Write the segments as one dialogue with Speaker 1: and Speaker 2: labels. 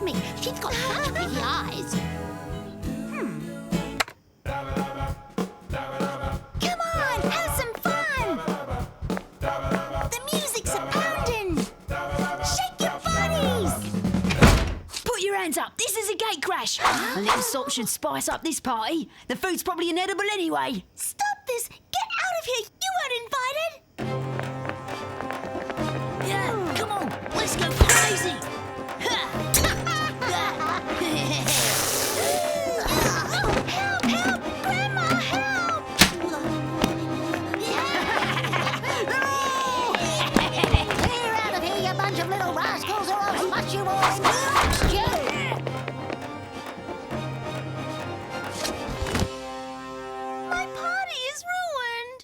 Speaker 1: believe me, she's got such pretty eyes. Come on, have some fun! The music's a-pounding! Shake your bodies!
Speaker 2: Put your hands up, this is a gate crash! A little salt should spice up this party. The food's probably inedible anyway.
Speaker 1: Stop this! Get out of here! You weren't invited!
Speaker 2: Yeah, come on, let's go crazy!
Speaker 1: Help! Help! Grandma, help! Clear out of here, you bunch of little rascals, or I'll smash you all in stew! My party is ruined!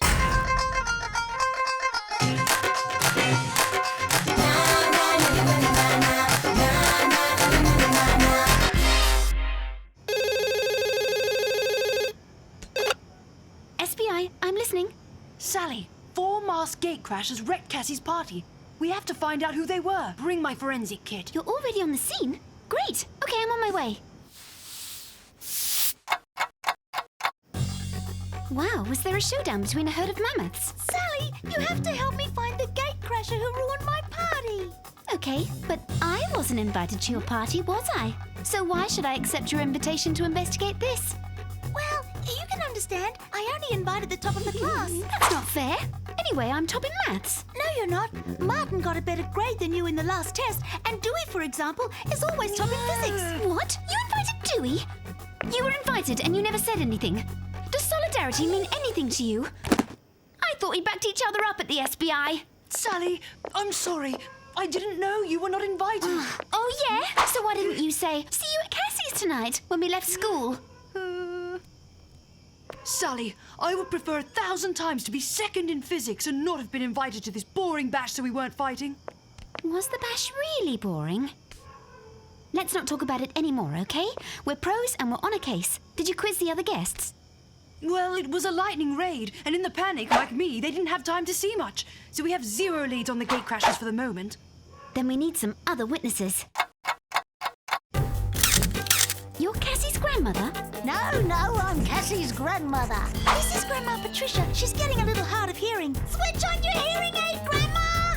Speaker 3: SBI, I'm listening.
Speaker 2: Sally, 4 masked gate crashers wrecked Cassie's party. We have to find out who they were. Bring my forensic kit.
Speaker 3: You're already on the scene? Great. Okay, I'm on my way. Wow, was there a showdown between a herd of mammoths?
Speaker 1: Sally, you have to help me find the gatecrasher who ruined my party.
Speaker 3: Okay, but I wasn't invited to your party, was I? So why should I accept your invitation to investigate this?
Speaker 1: Well, you can understand. I only invited the top of the class.
Speaker 3: That's not fair. Anyway, I'm top in maths.
Speaker 1: No, you're not. Martin got a better grade than you in the last test, and Dewey, for example, is always top in physics.
Speaker 3: What? You invited Dewey? You were invited and you never said anything. Does solidarity mean anything to you? I thought we backed each other up at the SBI.
Speaker 2: Sally, I'm sorry. I didn't know you were not invited.
Speaker 3: Oh, yeah? So why didn't you say, see you at Cassie's tonight when we left school?
Speaker 2: Sally, I would prefer 1,000 times to be second in physics and not have been invited to this boring bash so we weren't fighting.
Speaker 3: Was the bash really boring? Let's not talk about it anymore, okay? We're pros and we're on a case. Did you quiz the other guests?
Speaker 2: Well, it was a lightning raid, and in the panic, like me, they didn't have time to see much. So we have 0 leads on the gate crashers for the moment.
Speaker 3: Then we need some other witnesses. You're Cassie's grandmother?
Speaker 1: No, I'm Cassie's grandmother. This is Grandma Patricia. She's getting a little hard of hearing. Switch on your hearing aid, Grandma!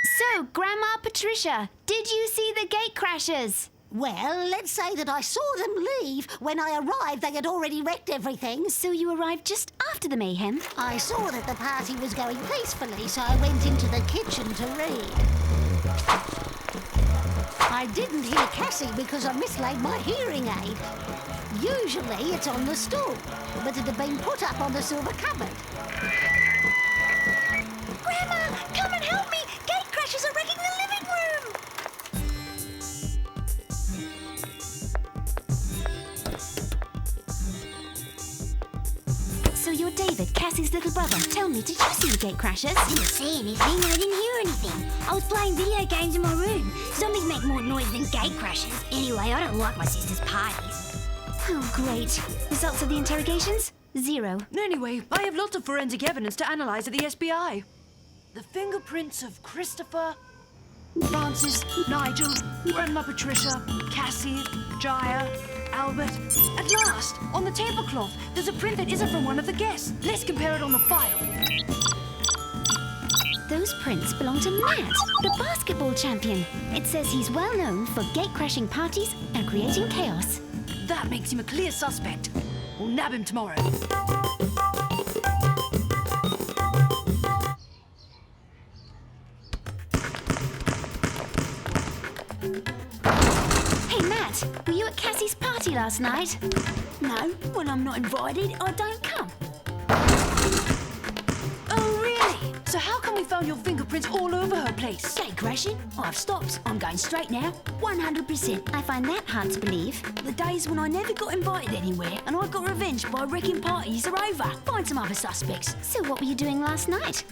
Speaker 3: So, Grandma Patricia, did you see the gate crashers?
Speaker 1: Well, let's say that I saw them leave. When I arrived, they had already wrecked everything.
Speaker 3: So you arrived just after the mayhem?
Speaker 1: I saw that the party was going peacefully, so I went into the kitchen to read. I didn't hear Cassie because I mislaid my hearing aid. Usually it's on the stool, but it had been put up on the silver cupboard. Grandma, come and help me! Gate crashers are wrecking the living room!
Speaker 3: So you're David, Cassie's little brother. Tell me, did you see the gate crashers?
Speaker 4: Didn't see anything, I didn't hear anything. I was playing video games in my room. Zombies make more noise than gate crashers. Anyway, I don't like my sister's parties.
Speaker 3: Oh, great. Results of the interrogations? 0.
Speaker 2: Anyway, I have lots of forensic evidence to analyse at the SBI. The fingerprints of Christopher, Francis, Nigel, Grandma Patricia, Cassie, Jaya, Albert. At last, on the tablecloth, there's a print that isn't from one of the guests. Let's compare it on the file.
Speaker 3: Those prints belong to Matt, the basketball champion. It says he's well known for gate-crashing parties and creating chaos.
Speaker 2: That makes him a clear suspect. We'll nab him tomorrow.
Speaker 3: Hey, Matt, were you at Cassie's party last night?
Speaker 4: No, when I'm not invited, I don't come.
Speaker 2: Oh, really? So how come we found your fingerprints all over her place?
Speaker 4: Gate crashing? I've stopped. I'm going straight now. 100%.
Speaker 3: I find that hard to believe.
Speaker 4: The days when I never got invited anywhere and I got revenge by wrecking parties are over. Find some other suspects.
Speaker 3: So what were you doing last night?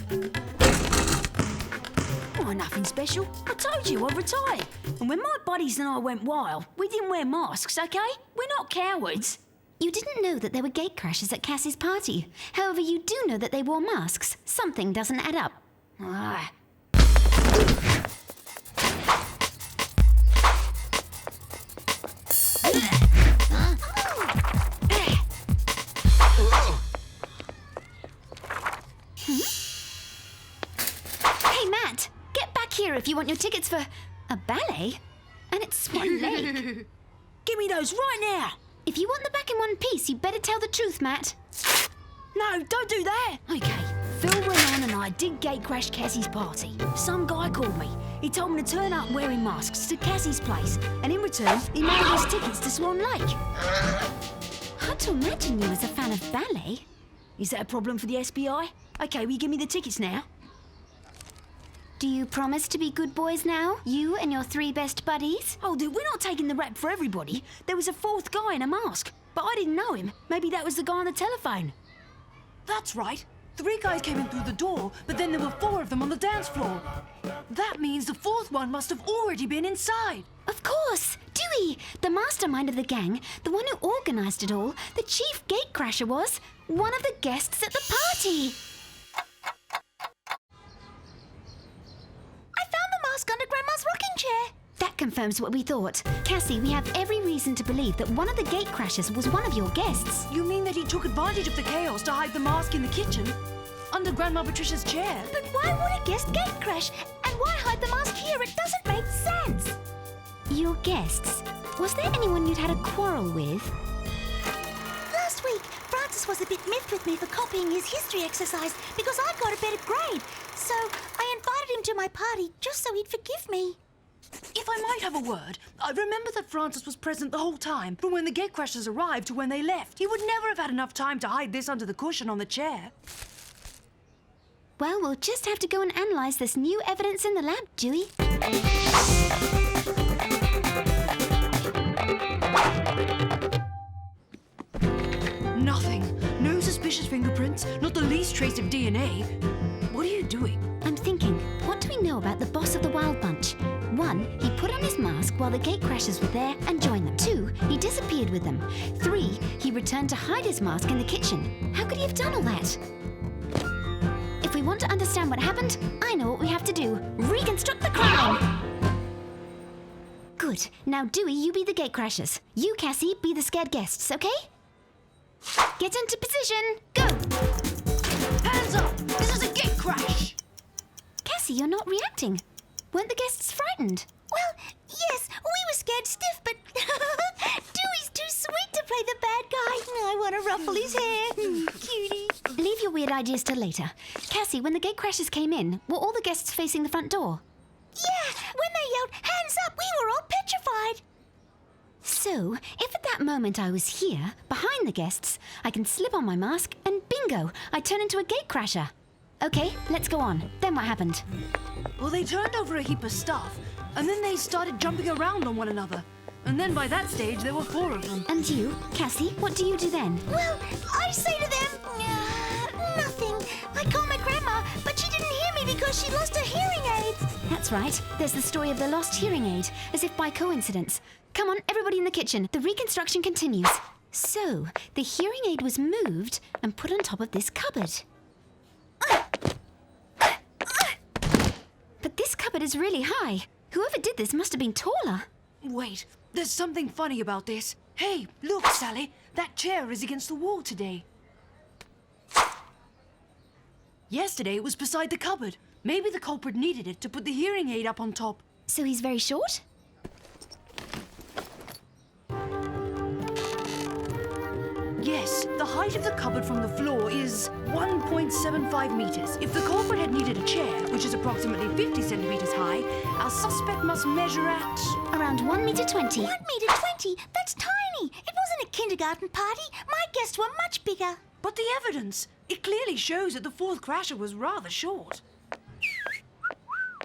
Speaker 4: Oh, nothing special. I told you I retired. And when my buddies and I went wild, we didn't wear masks, okay? We're not cowards.
Speaker 3: You didn't know that there were gate crashers at Cassie's party. However, you do know that they wore masks. Something doesn't add up.
Speaker 4: Ah.
Speaker 3: Hey, Matt, get back here if you want your tickets for a ballet. And it's Swan Lake.
Speaker 2: Give me those right now!
Speaker 3: If you want them back in one piece, you better tell the truth, Matt.
Speaker 2: No, don't do that!
Speaker 5: Okay, Phil went on and I did gate crash Cassie's party. Some guy called me. He told me to turn up wearing masks to Cassie's place, and in return, he mailed us tickets to Swan Lake.
Speaker 3: Hard to imagine you as a fan of ballet.
Speaker 5: Is that a problem for the SBI? Okay, will you give me the tickets now?
Speaker 3: Do you promise to be good boys now? You and your 3 best buddies?
Speaker 5: Oh, dude, we're not taking the rap for everybody. There was a 4th guy in a mask, but I didn't know him. Maybe that was the guy on the telephone.
Speaker 2: That's right. 3 guys came in through the door, but then there were 4 of them on the dance floor. That means the 4th one must have already been inside.
Speaker 3: Of course! Dewey, the mastermind of the gang, the one who organised it all, the chief gatecrasher was one of the guests at the party.
Speaker 1: I found the mask under Grandma's rocking chair.
Speaker 3: That confirms what we thought. Cassie, we have every reason to believe that one of the gatecrashers was one of your guests.
Speaker 2: You mean that he took advantage of the chaos to hide the mask in the kitchen? Under Grandma Patricia's chair?
Speaker 1: But why would a guest gatecrash? And why hide the mask here? It doesn't make sense.
Speaker 3: Your guests? Was there anyone you'd had a quarrel with?
Speaker 1: Last week, Francis was a bit miffed with me for copying his history exercise because I got a better grade. So I invited him to my party just so he'd forgive me.
Speaker 2: If I might have a word, I remember that Francis was present the whole time, from when the gatecrashers arrived to when they left. He would never have had enough time to hide this under the cushion on the chair.
Speaker 3: Well, we'll just have to go and analyse this new evidence in the lab, Dewey.
Speaker 2: Nothing. No suspicious fingerprints, not the least trace of DNA. What are you doing?
Speaker 3: I'm thinking, what do we know about the boss of the Wild Bunch? 1, he put on his mask while the gatecrashers were there and joined them. 2, he disappeared with them. 3, he returned to hide his mask in the kitchen. How could he have done all that? If we want to understand what happened, I know what we have to do. Reconstruct the crime! Good. Now, Dewey, you be the gatecrashers. You, Cassie, be the scared guests, okay? Get into position. Go!
Speaker 2: Hands up! This is a gatecrash!
Speaker 3: Cassie, you're not reacting. Weren't the guests frightened?
Speaker 1: Well, yes, we were scared stiff, but Dewey's too sweet to play the bad guy. I want to ruffle his hair. Cutie.
Speaker 3: Leave your weird ideas till later. Cassie, when the gatecrashers came in, were all the guests facing the front door?
Speaker 1: Yeah, when they yelled, hands up, we were all petrified.
Speaker 3: So, if at that moment I was here, behind the guests, I can slip on my mask and bingo, I turn into a gatecrasher. Okay, let's go on. Then what happened?
Speaker 2: Well, they turned over a heap of stuff, and then they started jumping around on one another. And then by that stage, there were 4 of them.
Speaker 3: And you, Cassie, what do you do then?
Speaker 1: Well, I say to them, nothing. I call my grandma, but she didn't hear me because she lost her hearing aids.
Speaker 3: That's right. There's the story of the lost hearing aid, as if by coincidence. Come on, everybody in the kitchen. The reconstruction continues. So, the hearing aid was moved and put on top of this cupboard. But this cupboard is really high. Whoever did this must have been taller.
Speaker 2: Wait, there's something funny about this. Hey, look, Sally. That chair is against the wall today. Yesterday it was beside the cupboard. Maybe the culprit needed it to put the hearing aid up on top.
Speaker 3: So he's very short?
Speaker 2: Yes, the height of the cupboard from the floor is 1.75 meters. If the culprit had needed a chair, which is approximately 50 centimeters high, our suspect must measure at...
Speaker 3: Around 1.20 meters.
Speaker 1: 1 meter 20? That's tiny. It wasn't a kindergarten party. My guests were much bigger.
Speaker 2: But the evidence! It clearly shows that the 4th crasher was rather short.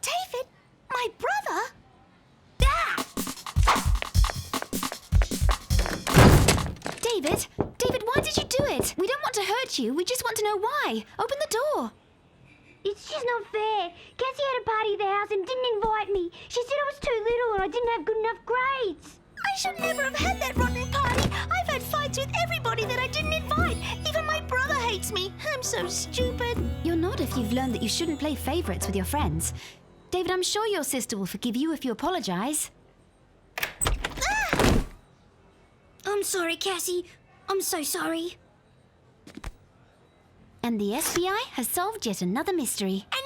Speaker 1: David, my brother?
Speaker 3: David, why did you do it? We don't want to hurt you. We just want to know why. Open the door.
Speaker 4: It's just not fair. Cassie had a party at the house and didn't invite me. She said I was too little and I didn't have good enough grades.
Speaker 1: I should never have had that rotten party. I've had fights with everybody that I didn't invite. Even my brother hates me. I'm so stupid.
Speaker 3: You're not if you've learned that you shouldn't play favourites with your friends. David, I'm sure your sister will forgive you if you apologise.
Speaker 4: I'm sorry, Cassie. I'm so sorry.
Speaker 3: And the SBI has solved yet another mystery.
Speaker 4: And